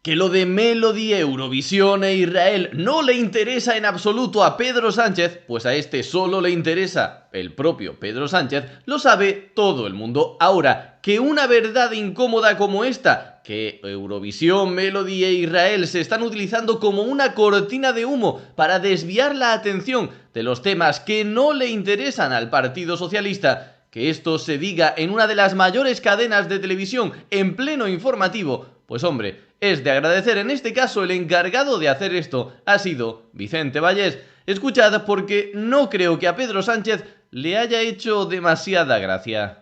Que lo de Melody, Eurovisión e Israel no le interesa en absoluto a Pedro Sánchez, pues a este solo le interesa el propio Pedro Sánchez, lo sabe todo el mundo. Ahora, que una verdad incómoda como esta, que Eurovisión, Melody e Israel se están utilizando como una cortina de humo para desviar la atención de los temas que no le interesan al Partido Socialista, que esto se diga en una de las mayores cadenas de televisión en pleno informativo, pues hombre, es de agradecer. En este caso el encargado de hacer esto ha sido Vicente Vallés. Escuchad, porque no creo que a Pedro Sánchez le haya hecho demasiada gracia.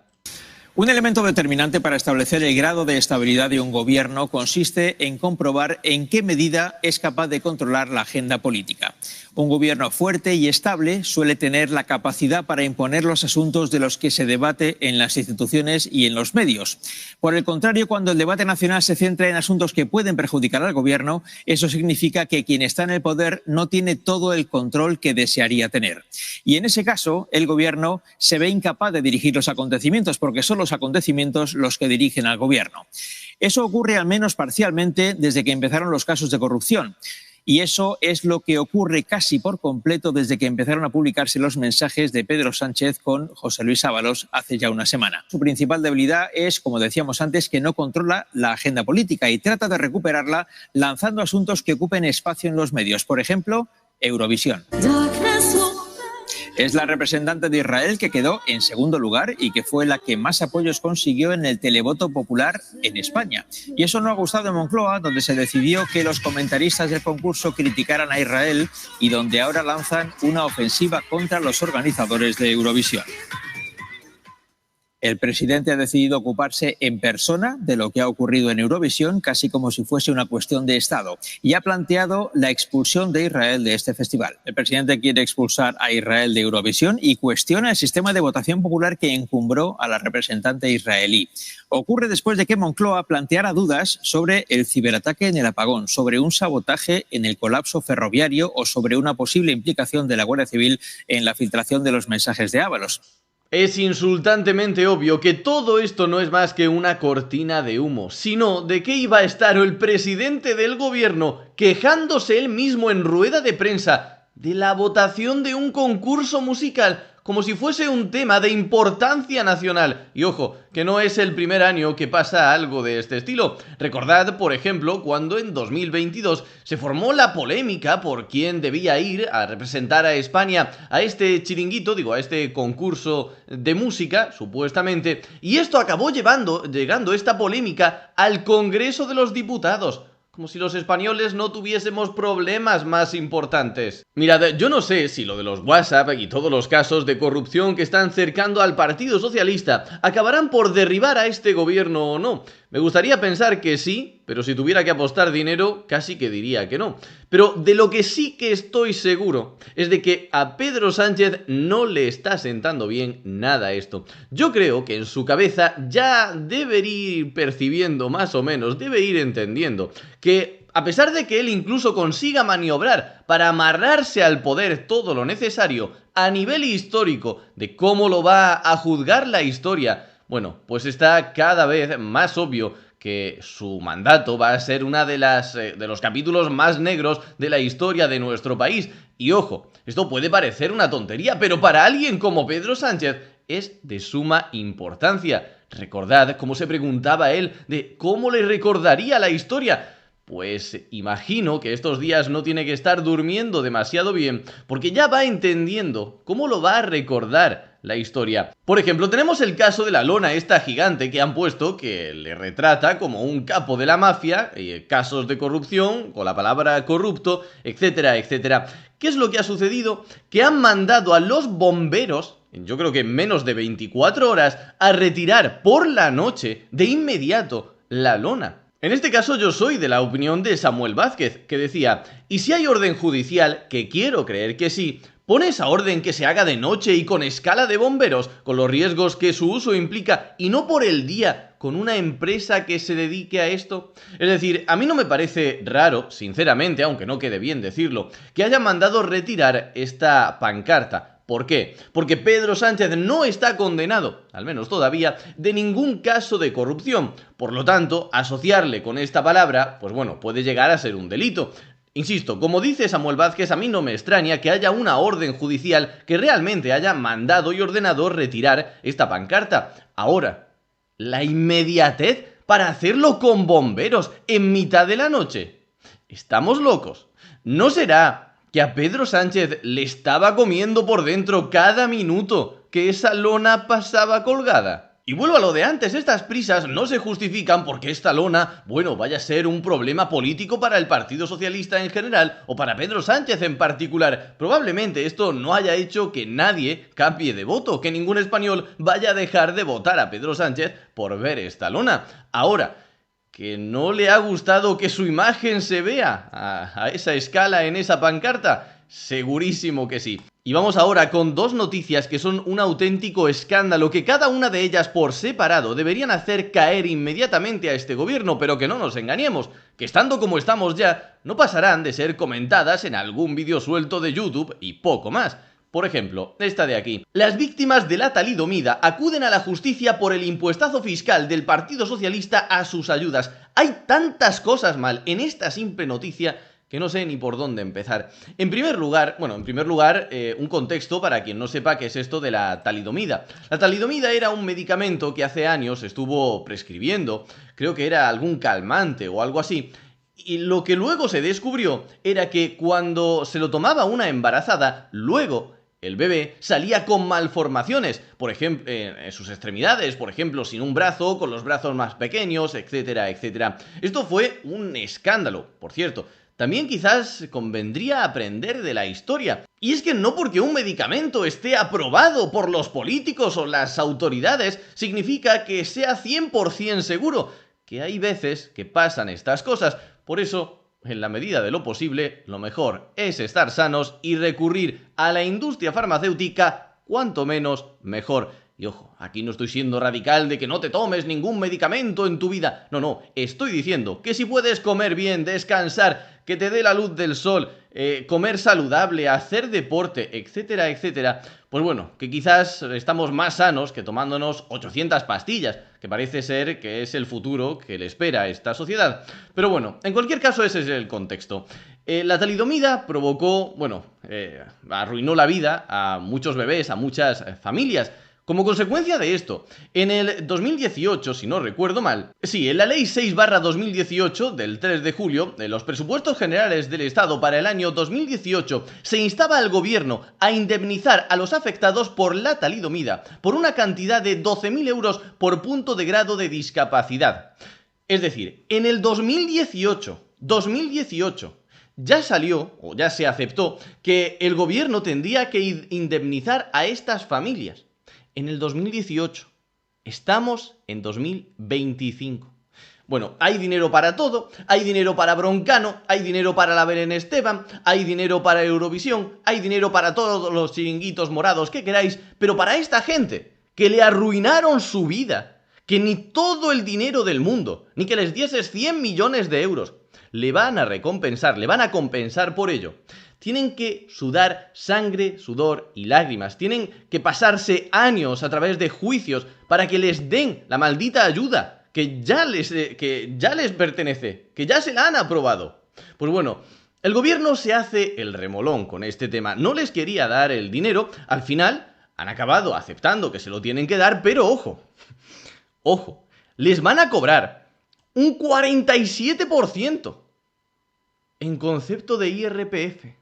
Un elemento determinante para establecer el grado de estabilidad de un gobierno consiste en comprobar en qué medida es capaz de controlar la agenda política. Un gobierno fuerte y estable suele tener la capacidad para imponer los asuntos de los que se debate en las instituciones y en los medios. Por el contrario, cuando el debate nacional se centra en asuntos que pueden perjudicar al gobierno, eso significa que quien está en el poder no tiene todo el control que desearía tener. Y en ese caso, el gobierno se ve incapaz de dirigir los acontecimientos, porque son los acontecimientos los que dirigen al gobierno. Eso ocurre al menos parcialmente desde que empezaron los casos de corrupción. Y eso es lo que ocurre casi por completo desde que empezaron a publicarse los mensajes de Pedro Sánchez con José Luis Ábalos hace ya una semana. Su principal debilidad es, como decíamos antes, que no controla la agenda política y trata de recuperarla lanzando asuntos que ocupen espacio en los medios. Por ejemplo, Eurovisión. Es la representante de Israel que quedó en segundo lugar y que fue la que más apoyos consiguió en el televoto popular en España. Y eso no ha gustado en Moncloa, donde se decidió que los comentaristas del concurso criticaran a Israel y donde ahora lanzan una ofensiva contra los organizadores de Eurovisión. El presidente ha decidido ocuparse en persona de lo que ha ocurrido en Eurovisión, casi como si fuese una cuestión de Estado, y ha planteado la expulsión de Israel de este festival. El presidente quiere expulsar a Israel de Eurovisión y cuestiona el sistema de votación popular que encumbró a la representante israelí. Ocurre después de que Moncloa planteara dudas sobre el ciberataque en el apagón, sobre un sabotaje en el colapso ferroviario o sobre una posible implicación de la Guardia Civil en la filtración de los mensajes de Ábalos. Es insultantemente obvio que todo esto no es más que una cortina de humo, sino de qué iba a estar el presidente del gobierno quejándose él mismo en rueda de prensa de la votación de un concurso musical, como si fuese un tema de importancia nacional. Y ojo, que no es el primer año que pasa algo de este estilo. Recordad, por ejemplo, cuando en 2022 se formó la polémica por quién debía ir a representar a España a este chiringuito, a este concurso de música, supuestamente, y esto acabó llegando esta polémica al Congreso de los Diputados. Como si los españoles no tuviésemos problemas más importantes. Mirad, yo no sé si lo de los WhatsApp y todos los casos de corrupción que están cercando al Partido Socialista acabarán por derribar a este gobierno o no. Me gustaría pensar que sí, pero si tuviera que apostar dinero, casi que diría que no. Pero de lo que sí que estoy seguro es de que a Pedro Sánchez no le está sentando bien nada esto. Yo creo que en su cabeza ya debe ir percibiendo más o menos, debe ir entendiendo que a pesar de que él incluso consiga maniobrar para amarrarse al poder todo lo necesario a nivel histórico de cómo lo va a juzgar la historia, bueno, pues está cada vez más obvio que su mandato va a ser una de los capítulos más negros de la historia de nuestro país. Y ojo, esto puede parecer una tontería, pero para alguien como Pedro Sánchez es de suma importancia. Recordad cómo se preguntaba él de cómo le recordaría la historia. Pues imagino que estos días no tiene que estar durmiendo demasiado bien, porque ya va entendiendo cómo lo va a recordar la historia. Por ejemplo, tenemos el caso de la lona esta gigante que han puesto, que le retrata como un capo de la mafia, casos de corrupción, con la palabra corrupto, etcétera, etcétera. ¿Qué es lo que ha sucedido? Que han mandado a los bomberos, yo creo que en menos de 24 horas, a retirar por la noche, de inmediato, la lona. En este caso yo soy de la opinión de Samuel Vázquez, que decía: ¿y si hay orden judicial, que quiero creer que sí, pone esa orden que se haga de noche y con escala de bomberos, con los riesgos que su uso implica, y no por el día, con una empresa que se dedique a esto? Es decir, a mí no me parece raro, sinceramente, aunque no quede bien decirlo, que hayan mandado retirar esta pancarta. ¿Por qué? Porque Pedro Sánchez no está condenado, al menos todavía, de ningún caso de corrupción. Por lo tanto, asociarle con esta palabra, pues bueno, puede llegar a ser un delito. Insisto, como dice Samuel Vázquez, a mí no me extraña que haya una orden judicial que realmente haya mandado y ordenado retirar esta pancarta. Ahora, la inmediatez para hacerlo con bomberos en mitad de la noche. ¿Estamos locos? ¿No será que a Pedro Sánchez le estaba comiendo por dentro cada minuto que esa lona pasaba colgada? Y vuelvo a lo de antes, estas prisas no se justifican porque esta lona, bueno, vaya a ser un problema político para el Partido Socialista en general o para Pedro Sánchez en particular. Probablemente esto no haya hecho que nadie cambie de voto, que ningún español vaya a dejar de votar a Pedro Sánchez por ver esta lona. Ahora, ¿que no le ha gustado que su imagen se vea a esa escala en esa pancarta? Segurísimo que sí. Y vamos ahora con dos noticias que son un auténtico escándalo, que cada una de ellas por separado deberían hacer caer inmediatamente a este gobierno, pero que no nos engañemos, que estando como estamos ya, no pasarán de ser comentadas en algún vídeo suelto de YouTube y poco más. Por ejemplo, esta de aquí. Las víctimas de la talidomida acuden a la justicia por el impuestazo fiscal del Partido Socialista a sus ayudas. Hay tantas cosas mal en esta simple noticia que no sé ni por dónde empezar. En primer lugar, un contexto para quien no sepa qué es esto de la talidomida. La talidomida era un medicamento que hace años estuvo prescribiendo, creo que era algún calmante o algo así, y lo que luego se descubrió era que cuando se lo tomaba una embarazada, luego el bebé salía con malformaciones, por ejemplo, en sus extremidades, por ejemplo, sin un brazo, con los brazos más pequeños, etcétera, etcétera. Esto fue un escándalo, por cierto. También quizás convendría aprender de la historia. Y es que no porque un medicamento esté aprobado por los políticos o las autoridades significa que sea 100% seguro, que hay veces que pasan estas cosas. Por eso, en la medida de lo posible, lo mejor es estar sanos y recurrir a la industria farmacéutica cuanto menos mejor. Y ojo, aquí no estoy siendo radical de que no te tomes ningún medicamento en tu vida. No, estoy diciendo que si puedes comer bien, descansar, que te dé la luz del sol, comer saludable, hacer deporte, etcétera, etcétera, pues bueno, que quizás estamos más sanos que tomándonos 800 pastillas, que parece ser que es el futuro que le espera a esta sociedad. Pero bueno, en cualquier caso ese es el contexto. La talidomida provocó, arruinó la vida a muchos bebés, a muchas familias. Como consecuencia de esto, en el 2018, si no recuerdo mal, en la Ley 6/2018 del 3 de julio, de los presupuestos generales del Estado para el año 2018, se instaba al gobierno a indemnizar a los afectados por la talidomida por una cantidad de 12.000 euros por punto de grado de discapacidad. Es decir, en el 2018, ya salió, o ya se aceptó, que el gobierno tendría que indemnizar a estas familias. En el 2018. Estamos en 2025. Bueno, hay dinero para todo, hay dinero para Broncano, hay dinero para la Belén Esteban, hay dinero para Eurovisión, hay dinero para todos los chiringuitos morados que queráis, pero para esta gente que le arruinaron su vida, que ni todo el dinero del mundo, ni que les dieses 100 millones de euros, le van a recompensar, le van a compensar por ello. Tienen que sudar sangre, sudor y lágrimas. Tienen que pasarse años a través de juicios para que les den la maldita ayuda que ya les pertenece, que ya se la han aprobado. Pues bueno, el gobierno se hace el remolón con este tema. No les quería dar el dinero. Al final han acabado aceptando que se lo tienen que dar, pero ojo, les van a cobrar un 47% en concepto de IRPF.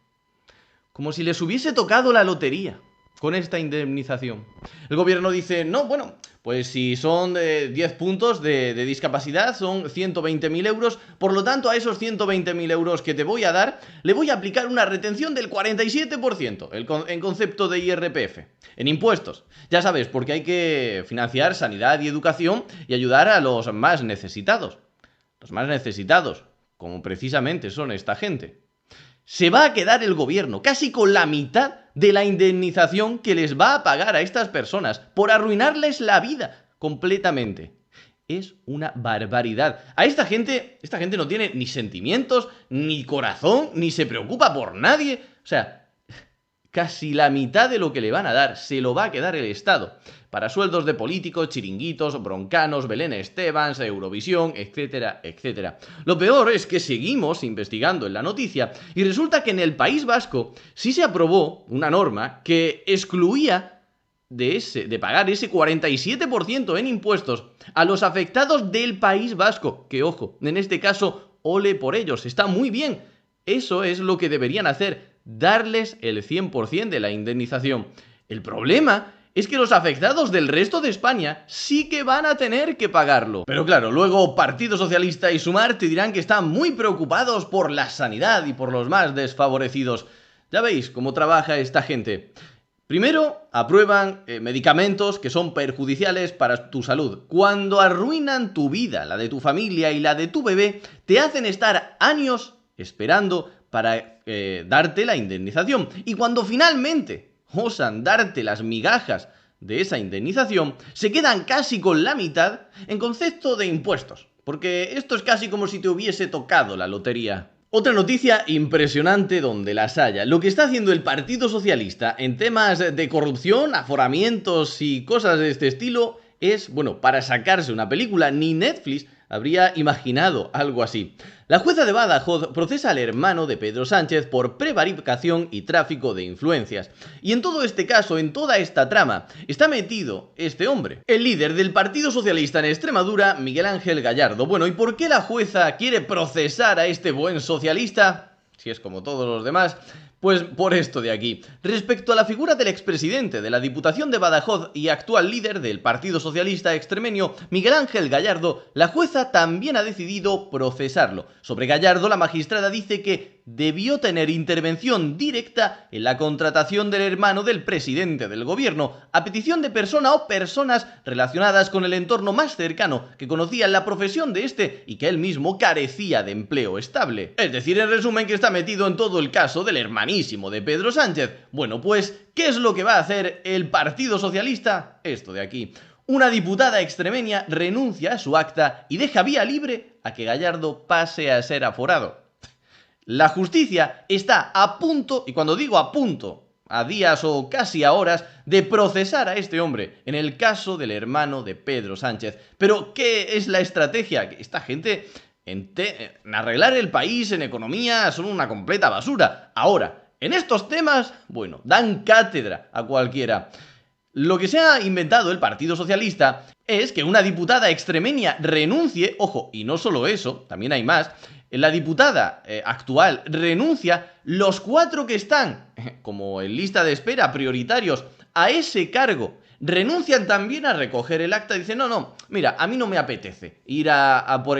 Como si les hubiese tocado la lotería con esta indemnización. El gobierno dice, no, bueno, pues si son 10 puntos de discapacidad, son 120.000 euros, por lo tanto a esos 120.000 euros que te voy a dar, le voy a aplicar una retención del 47% en concepto de IRPF, en impuestos. Ya sabes, porque hay que financiar sanidad y educación y ayudar a los más necesitados. Los más necesitados, como precisamente son esta gente. Se va a quedar el gobierno casi con la mitad de la indemnización que les va a pagar a estas personas por arruinarles la vida completamente. Es una barbaridad. A esta gente no tiene ni sentimientos, ni corazón, ni se preocupa por nadie. O sea, casi la mitad de lo que le van a dar se lo va a quedar el Estado, para sueldos de políticos, chiringuitos, broncanos, Belén Estebans, Eurovisión, etcétera, etcétera. Lo peor es que seguimos investigando en la noticia y resulta que en el País Vasco sí se aprobó una norma que excluía de pagar ese 47% en impuestos a los afectados del País Vasco, que ojo, en este caso, ole por ellos, está muy bien. Eso es lo que deberían hacer, darles el 100% de la indemnización. El problema es que los afectados del resto de España sí que van a tener que pagarlo. Pero claro, luego Partido Socialista y Sumar te dirán que están muy preocupados por la sanidad y por los más desfavorecidos. Ya veis cómo trabaja esta gente. Primero, aprueban medicamentos que son perjudiciales para tu salud. Cuando arruinan tu vida, la de tu familia y la de tu bebé, te hacen estar años esperando para darte la indemnización. Y cuando finalmente osan darte las migajas de esa indemnización, se quedan casi con la mitad en concepto de impuestos. Porque esto es casi como si te hubiese tocado la lotería. Otra noticia impresionante donde las haya. Lo que está haciendo el Partido Socialista en temas de corrupción, aforamientos y cosas de este estilo es, bueno, para sacarse una película. Ni Netflix habría imaginado algo así. La jueza de Badajoz procesa al hermano de Pedro Sánchez por prevaricación y tráfico de influencias. Y en todo este caso, en toda esta trama, está metido este hombre, el líder del Partido Socialista en Extremadura, Miguel Ángel Gallardo. Bueno, ¿y por qué la jueza quiere procesar a este buen socialista? Si es como todos los demás. Pues por esto de aquí. Respecto a la figura del expresidente de la Diputación de Badajoz y actual líder del Partido Socialista extremeño, Miguel Ángel Gallardo, la jueza también ha decidido procesarlo. Sobre Gallardo, la magistrada dice que debió tener intervención directa en la contratación del hermano del presidente del gobierno, a petición de persona o personas relacionadas con el entorno más cercano, que conocían la profesión de este y que él mismo carecía de empleo estable. Es decir, en resumen, que está metido en todo el caso del hermanísimo de Pedro Sánchez. Bueno, pues, ¿qué es lo que va a hacer el Partido Socialista? Esto de aquí. Una diputada extremeña renuncia a su acta y deja vía libre a que Gallardo pase a ser aforado. La justicia está a punto, y cuando digo a punto, a días o casi a horas, de procesar a este hombre en el caso del hermano de Pedro Sánchez. Pero, ¿qué es la estrategia? Esta gente en arreglar el país, en economía, son una completa basura. Ahora, en estos temas, bueno, dan cátedra a cualquiera. Lo que se ha inventado el Partido Socialista es que una diputada extremeña renuncie, ojo, y no solo eso, también hay más. La diputada actual renuncia, los 4 que están, como en lista de espera, prioritarios a ese cargo, renuncian también a recoger el acta. Dicen, no, mira, a mí no me apetece ir a por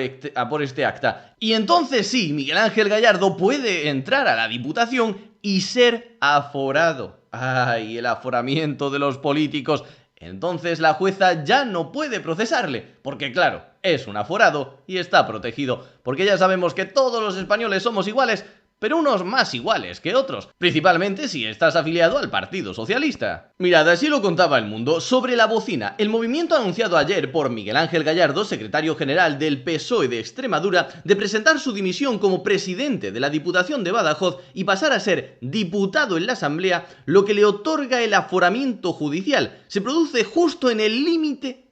este acta. Y entonces sí, Miguel Ángel Gallardo puede entrar a la diputación y ser aforado. ¡Ay, el aforamiento de los políticos! Entonces la jueza ya no puede procesarle, porque claro, es un aforado y está protegido, porque ya sabemos que todos los españoles somos iguales, pero unos más iguales que otros, principalmente si estás afiliado al Partido Socialista. Mirad, así lo contaba El Mundo. Sobre la bocina, el movimiento anunciado ayer por Miguel Ángel Gallardo, secretario general del PSOE de Extremadura, de presentar su dimisión como presidente de la Diputación de Badajoz y pasar a ser diputado en la Asamblea, lo que le otorga el aforamiento judicial, se produce justo en el límite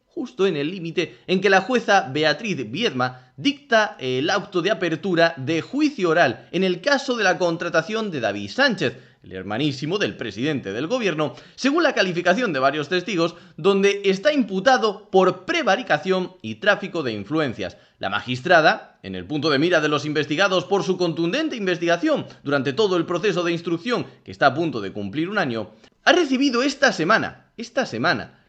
en que la jueza Beatriz Viedma dicta el auto de apertura de juicio oral en el caso de la contratación de David Sánchez, el hermanísimo del presidente del gobierno, según la calificación de varios testigos, donde está imputado por prevaricación y tráfico de influencias. La magistrada, en el punto de mira de los investigados por su contundente investigación durante todo el proceso de instrucción, que está a punto de cumplir un año, ha recibido esta semana,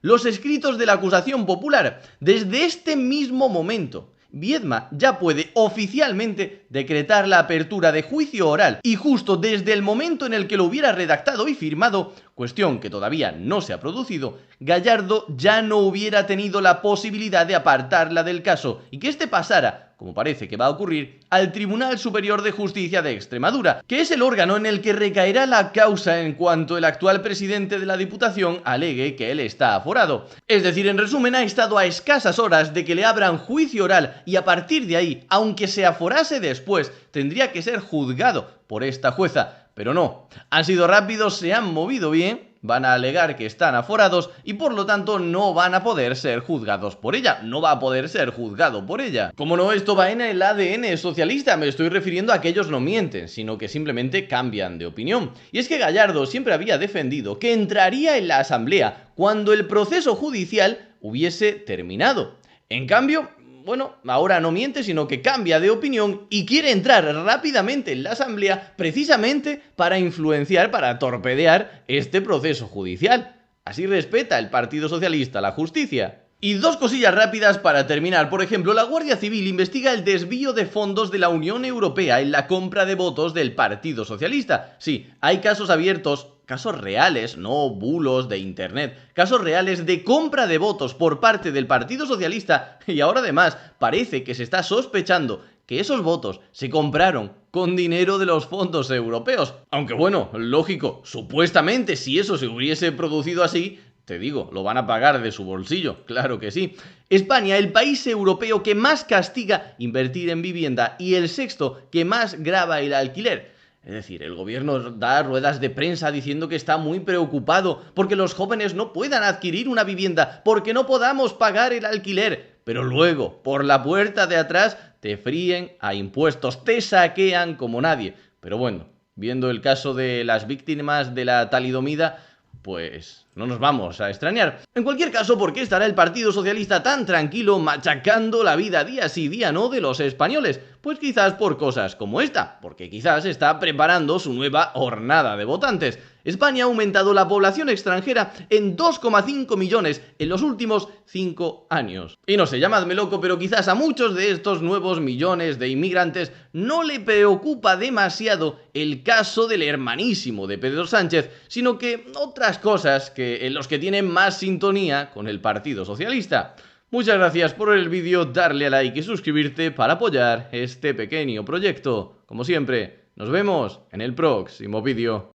los escritos de la acusación popular. Desde este mismo momento, Viedma ya puede oficialmente decretar la apertura de juicio oral, y justo desde el momento en el que lo hubiera redactado y firmado, cuestión que todavía no se ha producido, Gallardo ya no hubiera tenido la posibilidad de apartarla del caso y que este pasara, como parece que va a ocurrir, al Tribunal Superior de Justicia de Extremadura, que es el órgano en el que recaerá la causa en cuanto el actual presidente de la Diputación alegue que él está aforado. Es decir, en resumen, ha estado a escasas horas de que le abran juicio oral y a partir de ahí, aunque se aforase después, tendría que ser juzgado por esta jueza. Pero no, han sido rápidos, se han movido bien, van a alegar que están aforados y por lo tanto no van a poder ser juzgados por ella, no va a poder ser juzgado por ella. Como no, esto va en el ADN socialista, me estoy refiriendo a que ellos no mienten, sino que simplemente cambian de opinión. Y es que Gallardo siempre había defendido que entraría en la asamblea cuando el proceso judicial hubiese terminado. En cambio, bueno, ahora no miente, sino que cambia de opinión y quiere entrar rápidamente en la asamblea precisamente para influenciar, para torpedear este proceso judicial. Así respeta el Partido Socialista la justicia. Y dos cosillas rápidas para terminar. Por ejemplo, la Guardia Civil investiga el desvío de fondos de la Unión Europea en la compra de votos del Partido Socialista. Sí, hay casos abiertos, casos reales, no bulos de internet, casos reales de compra de votos por parte del Partido Socialista y ahora además parece que se está sospechando que esos votos se compraron con dinero de los fondos europeos. Aunque bueno, lógico, supuestamente si eso se hubiese producido así, te digo, lo van a pagar de su bolsillo, claro que sí. España, el país europeo que más castiga invertir en vivienda y el sexto que más grava el alquiler. Es decir, el gobierno da ruedas de prensa diciendo que está muy preocupado porque los jóvenes no puedan adquirir una vivienda, porque no podamos pagar el alquiler. Pero luego, por la puerta de atrás, te fríen a impuestos, te saquean como nadie. Pero bueno, viendo el caso de las víctimas de la talidomida, pues no nos vamos a extrañar. En cualquier caso, ¿por qué estará el Partido Socialista tan tranquilo machacando la vida día sí día no de los españoles? Pues quizás por cosas como esta, porque quizás está preparando su nueva hornada de votantes. España ha aumentado la población extranjera en 2,5 millones en los últimos 5 años. Y no sé, llamadme loco, pero quizás a muchos de estos nuevos millones de inmigrantes no le preocupa demasiado el caso del hermanísimo de Pedro Sánchez, sino que otras cosas en los que tienen más sintonía con el Partido Socialista. Muchas gracias por ver el vídeo, darle a like y suscribirte para apoyar este pequeño proyecto. Como siempre, nos vemos en el próximo vídeo.